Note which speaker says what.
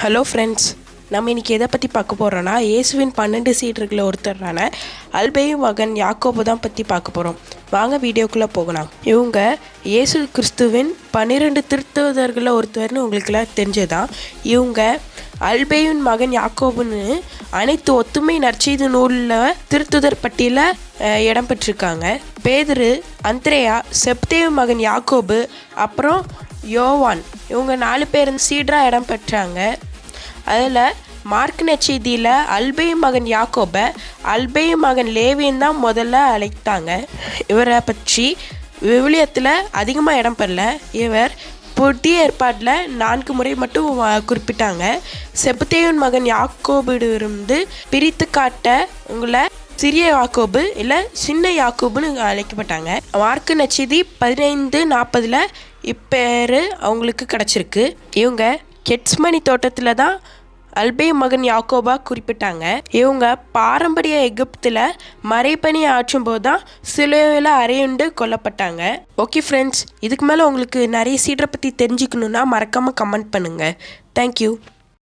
Speaker 1: Hello friends, நம்ம இன்றைக்கி எதை பற்றி பார்க்க போகிறோன்னா இயேசுவின் 12 சீடர்களில் ஒருத்தரான அல்பேயு மகன் யாக்கோபு தான் பற்றி பார்க்க போகிறோம். வாங்க வீடியோக்குள்ளே போகலாம். இவங்க இயேசு கிறிஸ்துவின் 12 திருத்துதர்களில் ஒருத்தர்னு உங்களுக்குலாம் தெரிஞ்சதான். இவங்க அல்பேயுன் மகன் யாக்கோபுன்னு அனைத்து ஒத்துமை நற்செய்தி நூலில் திருத்துதர் பட்டியலில் இடம் பெற்றிருக்காங்க. பேதுரு, அந்திரேயா, செப்தேயு மகன் யாக்கோபு, அப்புறம் யோவான், இவங்க 4 பேர் சீடராக இடம் பெற்றாங்க. அதில் மார்க் நற்செய்தியில் அல்பேயு மகன் யாக்கோபை அல்பேயு மகன் லேவியன் தான் முதல்ல அழைத்தாங்க. இவரை பற்றி விவிலியத்தில் அதிகமாக இடம் பெறல. இவர் புதிய ஏற்பாட்டில் 4 முறை மட்டும் குறிப்பிட்டாங்க. செபதேயுவின் மகன் யாக்கோபிலிருந்து பிரித்து காட்ட உங்களை சிறிய யாக்கோபு இல்லை சின்ன யாக்கோபுன்னு அழைக்கப்பட்டாங்க. மார்க் நற்செய்தி 15:40 இப்பேர் அவங்களுக்கு கிடச்சிருக்கு. இவங்க கெட்ஸ்மனி தோட்டத்தில் தான் அல்பேயு மகன் யாக்கோபா குறிப்பிட்டாங்க. இவங்க பாரம்பரிய எகிப்தில் மறைபணி ஆற்றும் போது தான் சிலுவையில் அறையுண்டு கொல்லப்பட்டாங்க. ஓகே ஃப்ரெண்ட்ஸ், இதுக்கு மேலே உங்களுக்கு நிறைய சீடரை பற்றி தெரிஞ்சுக்கணுன்னா மறக்காமல் கமெண்ட் பண்ணுங்கள். தேங்க்யூ.